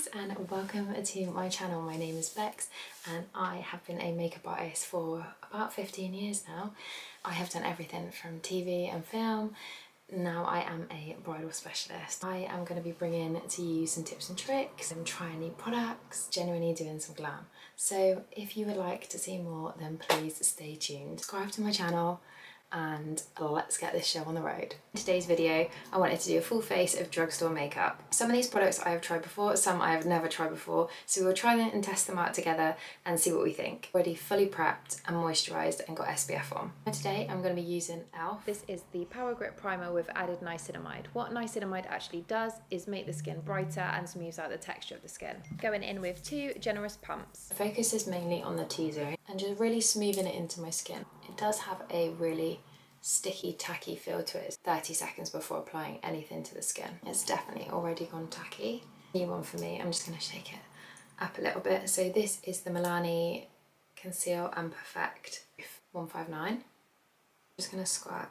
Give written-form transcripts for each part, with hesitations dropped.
guys, and welcome to my channel. My name is Bex and I have been a makeup artist for about 15 years now. I have done everything from TV and film. Now I am a bridal specialist. I am going to be bringing to you some tips and tricks and trying new products, genuinely doing some glam. So if you would like to see more, then please stay tuned. Subscribe to my channel and let's get this show on the road. In today's video, I wanted to do a full face of drugstore makeup. Some of these products I have tried before, some I have never tried before, so we'll try them and test them out together and see what we think. Already fully prepped and moisturised and got SPF on. And today I'm going to be using e.l.f. This is the Power Grip Primer with added nicinamide. What nicinamide actually does is make the skin brighter and smooths out the texture of the skin. Going in with 2 generous pumps. The focus is mainly on the T-zone and just really smoothing it into my skin. It does have a really sticky, tacky feel to it. It's 30 seconds before applying anything to the skin. It's definitely already gone tacky. New one for me. I'm just going to shake it up a little bit. So this is the Milani Conceal and Perfect 159. I'm just going to squirt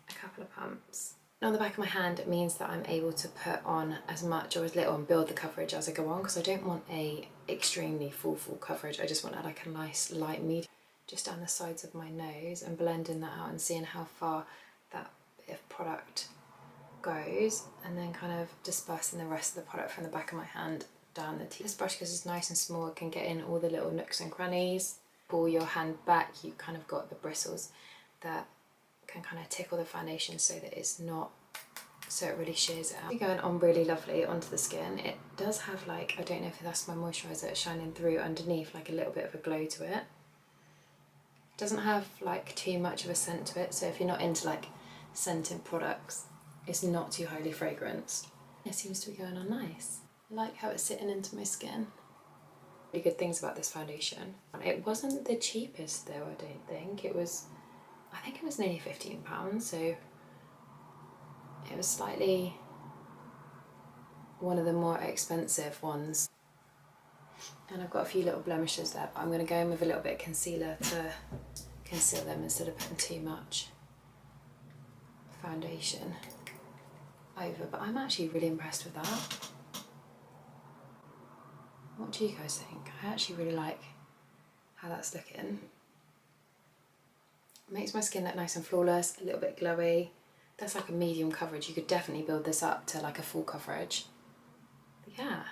a couple of pumps. On the back of my hand, it means that I'm able to put on as much or as little and build the coverage as I go on, because I don't want a extremely full coverage. I just want like a nice light medium just down the sides of my nose and blending that out and seeing how far that bit of product goes, and then kind of dispersing the rest of the product from the back of my hand down the teeth. This brush, because it's nice and small, it can get in all the little nooks and crannies. Pull your hand back, you kind of got the bristles that can kind of tickle the foundation so that it's not, so it really shears it out. Going on really lovely onto the skin. It does have like, I don't know if that's my moisturiser shining through underneath, like a little bit of a glow to it. Doesn't have like too much of a scent to it, so if you're not into like scented products, it's not too highly fragranced. It seems to be going on nice. I like how it's sitting into my skin. Really good things about this foundation. It wasn't the cheapest though, I don't think. I think it was nearly £15, so it was slightly one of the more expensive ones. And I've got a few little blemishes there, but I'm going to go in with a little bit of concealer to conceal them instead of putting too much foundation over. But I'm actually really impressed with that. What do you guys think? I actually really like how that's looking. It makes my skin look nice and flawless, a little bit glowy. That's like a medium coverage. You could definitely build this up to like a full coverage. But yeah,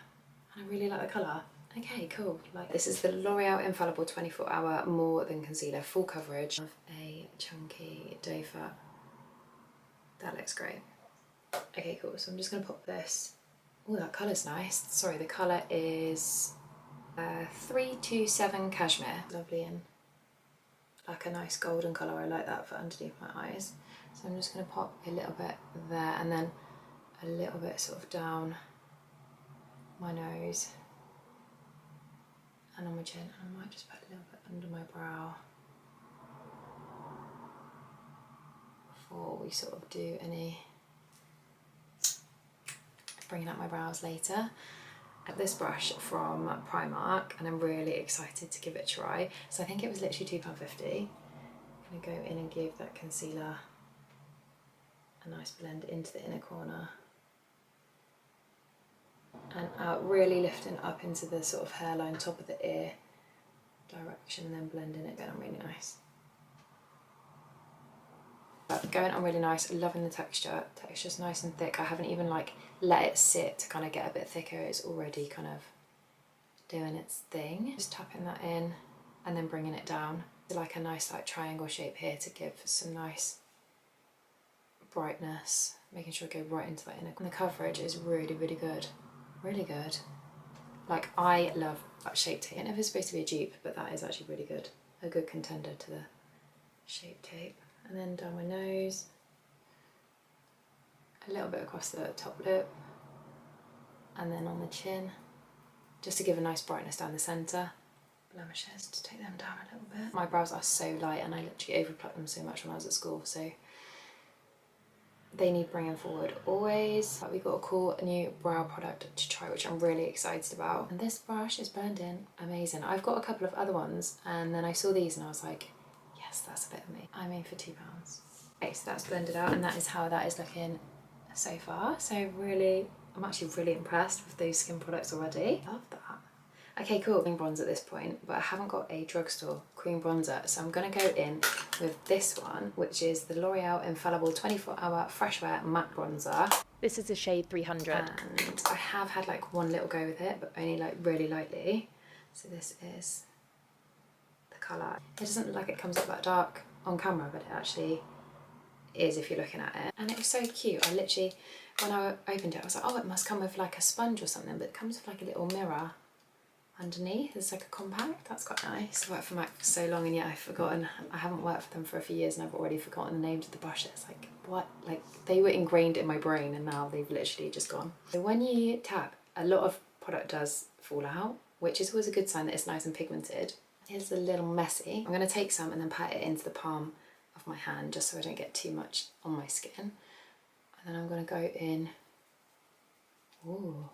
I really like the colour. Okay, cool. Like, this is the L'Oreal Infallible 24-hour More Than Concealer, full coverage of a chunky doe foot. That looks great. Okay, cool. So I'm just going to pop this. Oh, that colour's nice. Sorry, the colour is 327 Cashmere. Lovely and like a nice golden colour. I like that for underneath my eyes. So I'm just going to pop a little bit there and then a little bit sort of down my nose and on my chin, and I might just put a little bit under my brow before we sort of do any bringing up my brows later. At this brush from Primark, and I'm really excited to give it a try. So I think it was literally £2.50. I'm going to go in and give that concealer a nice blend into the inner corner and out, really lifting up into the sort of hairline, top of the ear direction, and then blending it down really nice. But going on really nice, loving the texture. Texture's nice and thick. I haven't even like let it sit to kind of get a bit thicker. It's already kind of doing its thing. Just tapping that in and then bringing it down. Like a nice like triangle shape here to give some nice brightness. Making sure I go right into that inner. And the coverage is really, really good. Really good. Like, I love that shape tape. I don't know if it's supposed to be a dupe, but that is actually really good. A good contender to the shape tape. And then down my nose. A little bit across the top lip. And then on the chin. Just to give a nice brightness down the centre. Blemishes, to take them down a little bit. My brows are so light and I literally overplucked them so much when I was at school, so they need bringing forward always. We got a cool new brow product to try, which I'm really excited about. And this brush is blending amazing. I've got a couple of other ones and then I saw these and I was like, yes, that's a bit of me. I'm in for £2. Okay, so that's blended out and that is how that is looking so far. So really I'm actually really impressed with those skin products already. Love that. Okay, cool. Cream bronzer at this point, but I haven't got a Drugstore cream bronzer, so I'm going to go in with this one, which is the L'Oreal Infallible 24-Hour Fresh Wear Matte Bronzer. This is the shade 300. And I have had like one little go with it, but only like really lightly. So this is the colour. It doesn't look like it comes up that dark on camera, but it actually is if you're looking at it. And it was so cute. I literally, when I opened it, I was like, oh, it must come with like a sponge or something, but it comes with like a little mirror underneath. It's like a compact. That's quite nice. I've worked for MAC for so long, and yet I've forgotten. I haven't worked for them for a few years and I've already forgotten the names of the brushes. Like, what? Like, they were ingrained in my brain and now they've literally just gone. So when you tap, a lot of product does fall out, which is always a good sign that it's nice and pigmented. It's a little messy. I'm going to take some and then pat it into the palm of my hand just so I don't get too much on my skin. And then I'm going to go in. Ooh.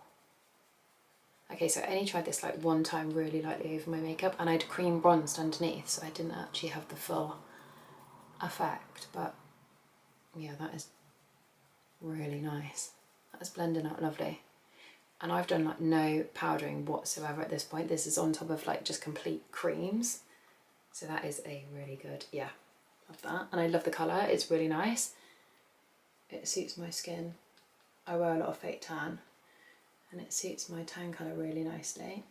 Okay, so I only tried this like one time really lightly over my makeup, and I'd cream bronzed underneath, so I didn't actually have the full effect, but yeah, that is really nice. That is blending out lovely. And I've done like no powdering whatsoever at this point. This is on top of like just complete creams. So that is a really good, yeah, love that. And I love the colour, it's really nice. It suits my skin. I wear a lot of fake tan, and it suits my tan colour really nicely.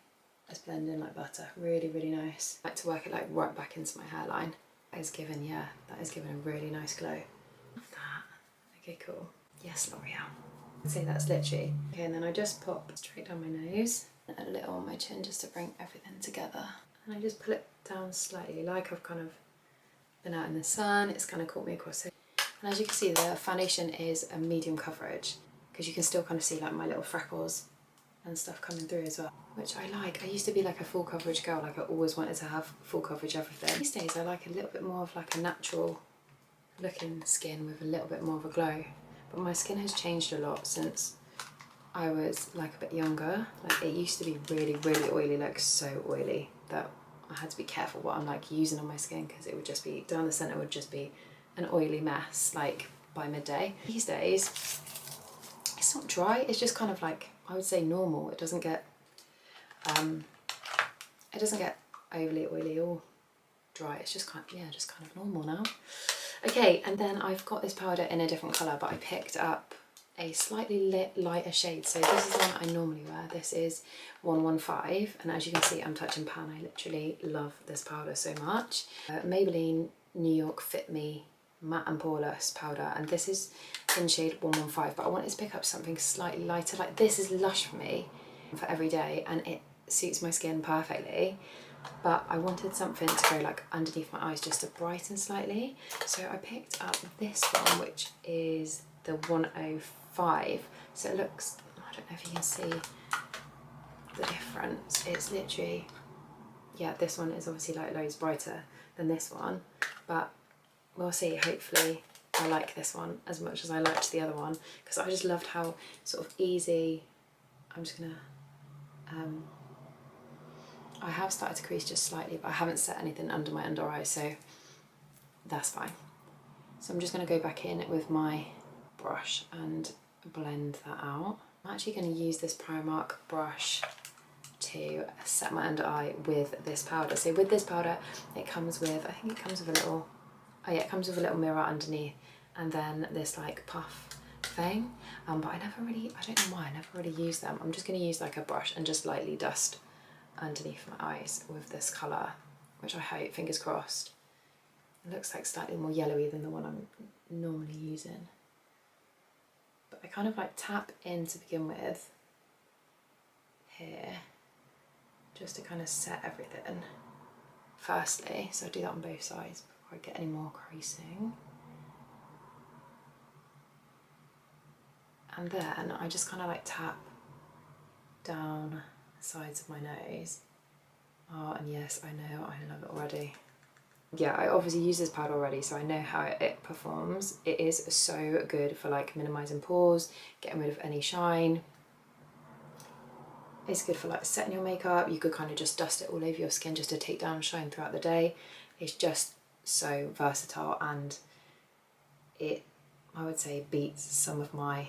It's blending like butter, really, really nice. I like to work it like right back into my hairline. That is given, yeah, that is given a really nice glow. Love that. Okay, cool. Yes, L'Oreal. I'd say that's literally. Okay, and then I just pop straight down my nose and a little on my chin just to bring everything together. And I just pull it down slightly, like I've kind of been out in the sun. It's kind of caught me across it. And as you can see, the foundation is a medium coverage, because you can still kind of see like my little freckles and stuff coming through as well, which I like. I used to be like a full coverage girl, like I always wanted to have full coverage everything. These days I like a little bit more of like a natural looking skin with a little bit more of a glow. But my skin has changed a lot since I was like a bit younger. Like it used to be really, really oily, like so oily that I had to be careful what I'm like using on my skin, because it would just be, down the centre would just be an oily mess like by midday. These days, it's not dry, it's just kind of like, I would say normal. It doesn't get overly oily or dry. It's just kind of, yeah, just kind of normal now. Okay, and then I've got this powder in a different colour, but I picked up a slightly lighter shade. So this is the one I normally wear. This is 115, and as you can see, I'm touching pan. I literally love this powder so much. Maybelline New York Fit Me Matte and Poreless powder, and this is in shade 115, but I wanted to pick up something slightly lighter. Like, this is lush for me for every day and it suits my skin perfectly, but I wanted something to go like underneath my eyes just to brighten slightly. So I picked up this one, which is the 105. So it looks, I don't know if you can see the difference. It's literally, yeah, this one is obviously like loads brighter than this one, but we'll see. Hopefully I like this one as much as I liked the other one, because I just loved how sort of easy. I'm just gonna I have started to crease just slightly, but I haven't set anything under my under eye, so that's fine. So I'm just going to go back in with my brush and blend that out. I'm actually going to use this Primark brush to set my under eye with this powder. So with this powder, it comes with, I think it comes with a little, oh yeah, it comes with a little mirror underneath, and then this like puff thing. But I don't know why I never really use them. I'm just going to use like a brush and just lightly dust underneath my eyes with this colour, which I hope, fingers crossed. It looks like slightly more yellowy than the one I'm normally using. But I kind of like tap in to begin with here, just to kind of set everything firstly. So I do that on both sides before I get any more creasing. And then I just kind of like tap down the sides of my nose. Oh, and yes, I know, I love it already. Yeah, I obviously use this powder already, so I know how it performs. It is so good for like minimising pores, getting rid of any shine. It's good for like setting your makeup. You could kind of just dust it all over your skin just to take down shine throughout the day. It's just so versatile, and it, I would say, beats some of my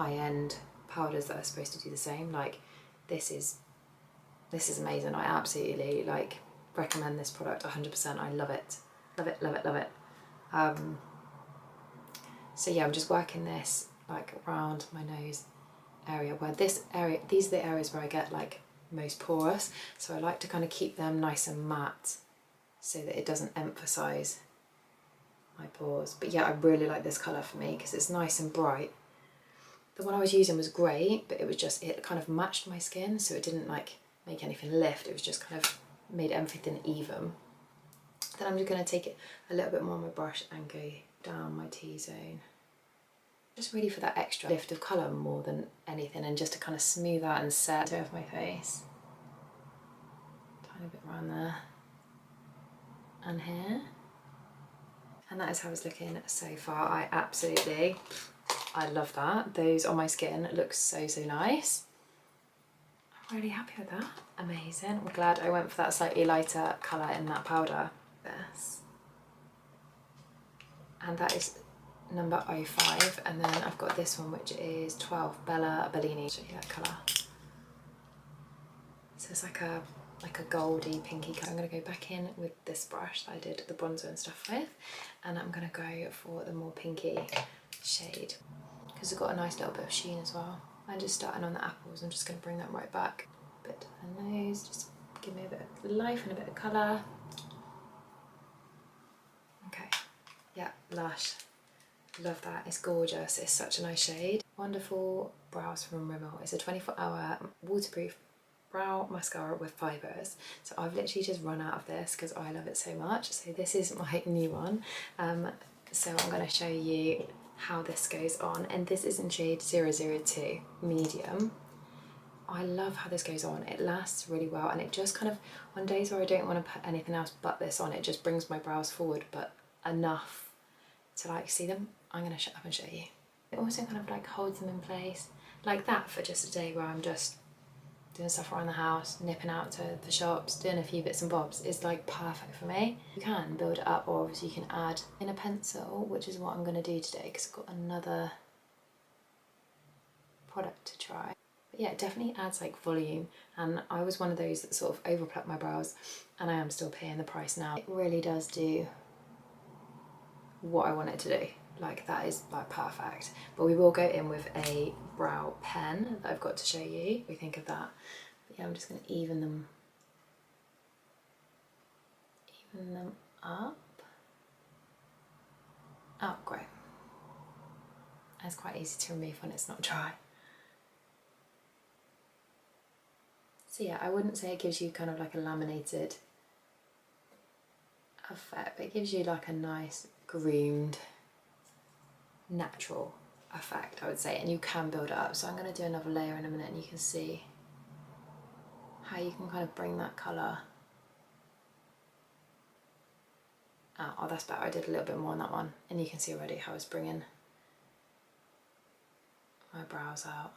high-end powders that are supposed to do the same. Like this is amazing. I absolutely like recommend this product 100%. I love it. Love it, love it, love it. So yeah, I'm just working this like around my nose area, where these are the areas where I get like most porous. So I like to kind of keep them nice and matte so that it doesn't emphasize my pores. But yeah, I really like this colour for me because it's nice and bright. The one I was using was great, but it was just, it kind of matched my skin, so it didn't like make anything lift. It was just kind of made everything even. Then I'm just going to take it a little bit more on my brush and go down my T-zone. Just really for that extra lift of colour more than anything, and just to kind of smooth out and set over my face. Tiny bit around there. And here. And that is how it's looking so far. I love that. Those on my skin look so, so nice. I'm really happy with that. Amazing. I'm glad I went for that slightly lighter colour in that powder. This. And that is number 05. And then I've got this one, which is 12 Bellini. I'll show you that colour. So it's like a goldy pinky colour. I'm going to go back in with this brush that I did the bronzer and stuff with, and I'm going to go for the more pinky shade because it's got a nice little bit of sheen as well. I'm just starting on the apples. I'm just going to bring that right back. A bit to the nose, just give me a bit of life and a bit of colour. Okay, yeah, blush. Love that. It's gorgeous. It's such a nice shade. Wonderful brows from Rimmel. It's a 24-hour waterproof brow mascara with fibres. So I've literally just run out of this because I love it so much. So this is my new one. So I'm going to show you how this goes on, and this is in shade 002 medium. I love how this goes on. It lasts really well, and it just kind of, on days where I don't want to put anything else but this on, it just brings my brows forward, but enough to like see them. I'm going to shut up and show you. It also kind of like holds them in place like that for just a day where I'm just doing stuff around the house, nipping out to the shops, doing a few bits and bobs. Is like perfect for me. You can build it up, or obviously you can add in a pencil, which is what I'm going to do today because I've got another product to try. But yeah, it definitely adds like volume, and I was one of those that sort of overplucked my brows, and I am still paying the price now. It really does do what I want it to do. Like that is like perfect. But we will go in with a brow pen that I've got to show you. What we think of that. But yeah, I'm just going to even them up. Oh, great. It's quite easy to remove when it's not dry. So yeah, I wouldn't say it gives you kind of like a laminated effect, but it gives you like a nice groomed, natural effect, I would say, and you can build it up. So I'm going to do another layer in a minute, and you can see how you can kind of bring that colour. Oh, that's better. I did a little bit more on that one, and you can see already how it's bringing my brows out.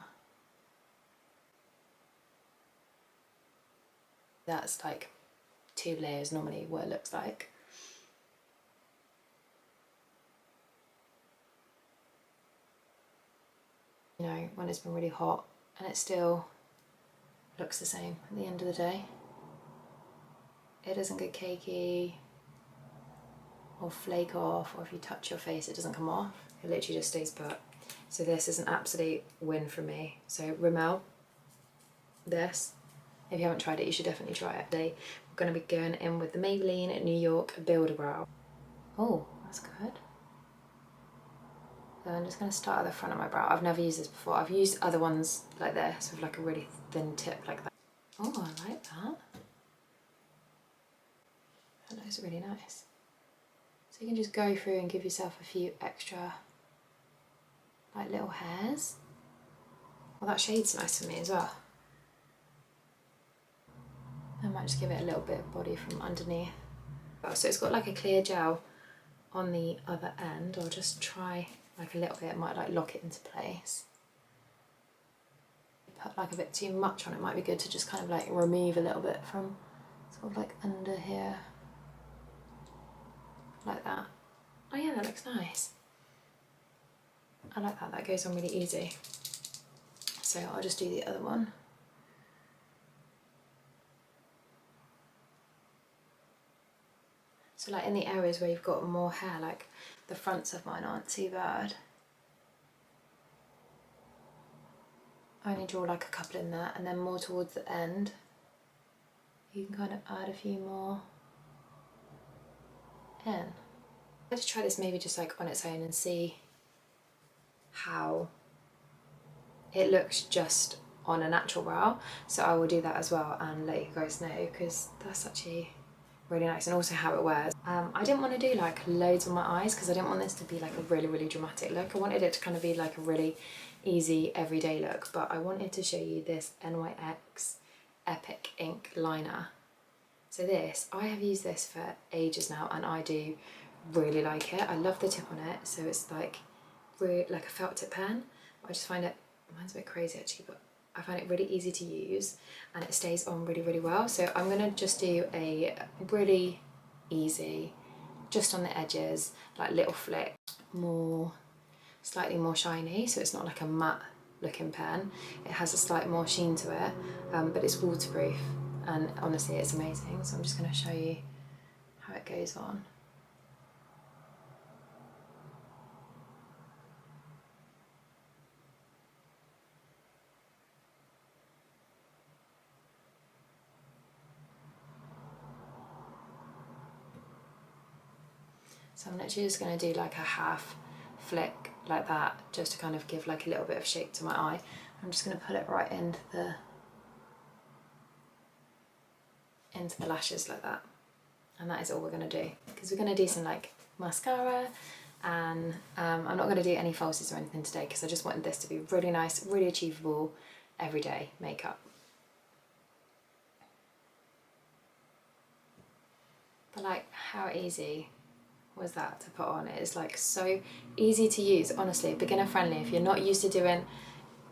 That's like 2 layers normally what it looks like. You know, when it's been really hot, and it still looks the same at the end of the day. It doesn't get cakey or flake off, or if you touch your face it doesn't come off. It literally just stays put. So this is an absolute win for me. So Rimmel, this, if you haven't tried it, you should definitely try it. Today we're going to be going in with the Maybelline New York Buildabrow. Oh, that's good. So I'm just going to start at the front of my brow. I've never used this before. I've used other ones like this with like a really thin tip like that. Oh, I like that. That looks really nice. So you can just go through and give yourself a few extra like little hairs. Well, that shade's nice for me as well. I might just give it a little bit of body from underneath. So it's got like a clear gel on the other end. I'll just try like a little bit, it might like lock it into place. Put like a bit too much on it, might be good to just kind of like remove a little bit from sort of like under here. Like that. Oh yeah, that looks nice. I like that, that goes on really easy. So I'll just do the other one. So like in the areas where you've got more hair, like the fronts of mine aren't too bad. I only draw like a couple in there, and then more towards the end, you can kind of add a few more in. I'm going to try this maybe just like on its own and see how it looks just on a natural brow. So I will do that as well and let you guys know, because that's actually really nice, and also how it wears. I didn't want to do like loads on my eyes because I didn't want this to be like a really dramatic look. I wanted it to kind of be like a really easy everyday look, but I wanted to show you this NYX Epic Ink liner. So this, I have used this for ages now and I do really like it. I love the tip on it, so it's like really like a felt tip pen. I just find it, mine's a bit crazy actually, but I find it really easy to use and it stays on really well. So I'm gonna just do a really easy, just on the edges, like little flick, slightly more shiny, so it's not like a matte looking pen. It has a slight more sheen to it, but it's waterproof and honestly it's amazing. So I'm just going to show you how it goes on. So I'm literally just going to do like a half flick like that, just to kind of give like a little bit of shape to my eye. I'm just going to put it right into the lashes like that, and that is all we're going to do, because we're going to do some like mascara, and I'm not going to do any falsies or anything today because I just wanted this to be really nice, really achievable everyday makeup. But like, how easy was that to put on? It is like so easy to use, honestly, beginner friendly. If you're not used to doing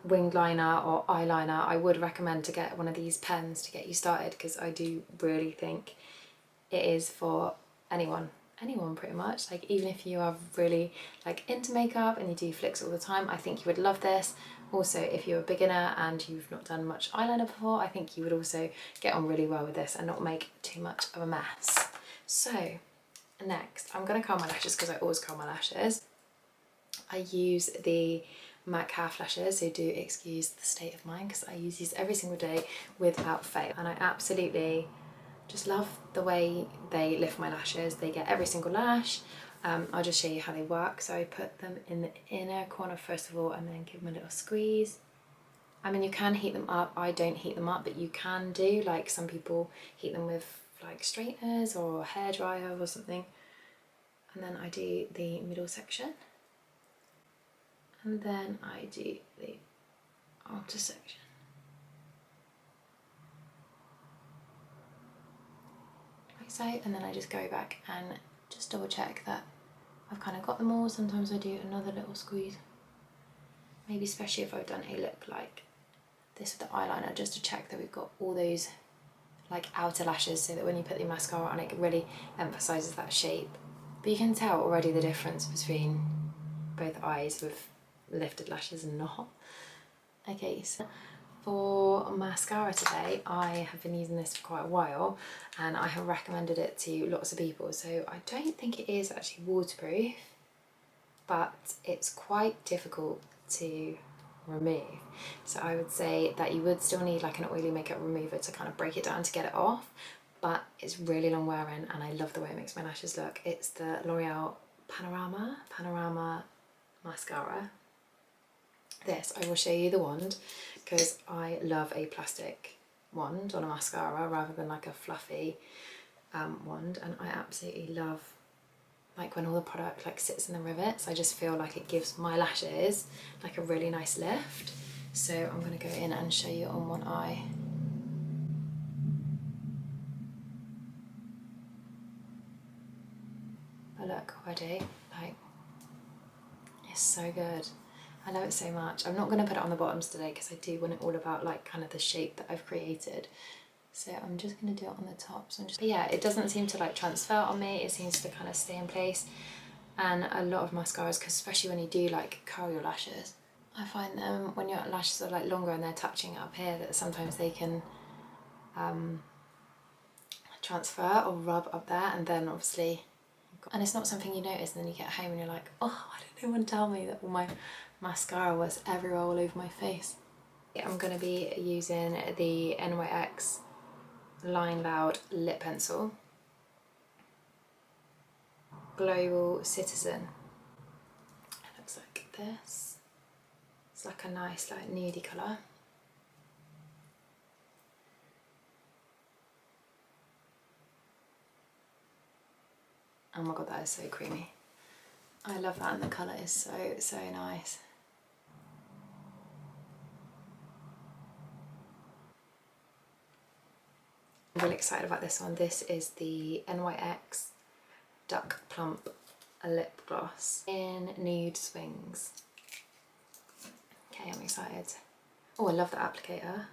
winged liner or eyeliner, I would recommend to get one of these pens to get you started, because I do really think it is for anyone pretty much. Like, even if you are really like into makeup and you do flicks all the time, I think you would love this. Also, if you're a beginner and you've not done much eyeliner before, I think you would also get on really well with this and not make too much of a mess. So next, I'm going to curl my lashes because I always curl my lashes. I use the MAC half lashes, so do excuse the state of mind because I use these every single day without fail, and I absolutely just love the way they lift my lashes. They get every single lash. I'll just show you how they work. So I put them in the inner corner first of all and then give them a little squeeze. I mean, you can heat them up. I don't heat them up, but you can do, like some people heat them with like straighteners or a hairdryer or something. And then I do the middle section. And then I do the outer section. Like so, and then I just go back and just double check that I've kind of got them all. Sometimes I do another little squeeze. Maybe especially if I've done a look like this with the eyeliner, just to check that we've got all those like outer lashes, so that when you put the mascara on it really emphasises that shape. But you can tell already the difference between both eyes with lifted lashes and not. Okay, so for mascara today, I have been using this for quite a while and I have recommended it to lots of people. So I don't think it is actually waterproof, but it's quite difficult to remove. So I would say that you would still need like an oily makeup remover to kind of break it down to get it off, but it's really long wearing and I love the way it makes my lashes look. It's the L'Oreal Panorama mascara. This, I will show you the wand because I love a plastic wand on a mascara rather than like a fluffy wand, and I absolutely love like when all the product like sits in the rivets. I just feel like it gives my lashes like a really nice lift. So I'm going to go in and show you on one eye. But look, already, like, it's so good. I love it so much. I'm not going to put it on the bottoms today because I do want it all about like kind of the shape that I've created. So I'm just going to do it on the tops. But yeah, it doesn't seem to like transfer on me. It seems to kind of stay in place. And a lot of mascaras, cause especially when you do like curl your lashes, I find them when your lashes are like longer and they're touching up here, that sometimes they can transfer or rub up there, and then obviously, and it's not something you notice, and then you get home and you're like, oh, why did no one tell me that all my mascara was everywhere all over my face? I'm going to be using the NYX Line Loud lip pencil, Global Citizen. It looks like this. It's like a nice like nudie colour. Oh my god, that is so creamy. I love that, and the colour is so nice. I'm really excited about this one. This is the NYX Duck Plump lip gloss in Nude Swings. Okay, I'm excited. Oh, I love the applicator.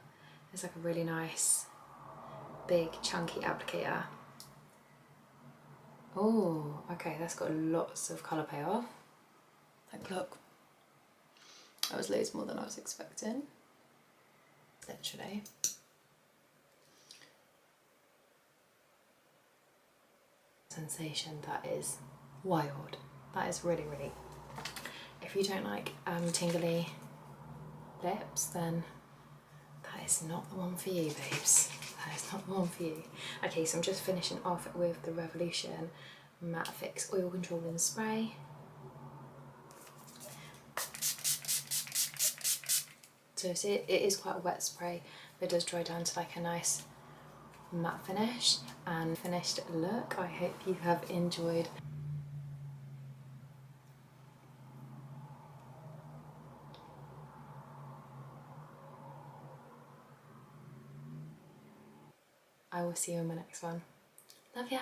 It's like a really nice, big, chunky applicator. Oh, okay, that's got lots of colour payoff. Like, look. That was loads more than I was expecting. Literally. Sensation that is wild. That is really, really. If you don't like tingly lips, then that is not the one for you, babes. That is not the one for you. Okay, so I'm just finishing off with the Revolution Matte Fix Oil Controlling Spray. So it is quite a wet spray, but it does dry down to like a nice matte finish and finished look. I hope you have enjoyed. I will see you in my next one. Love ya.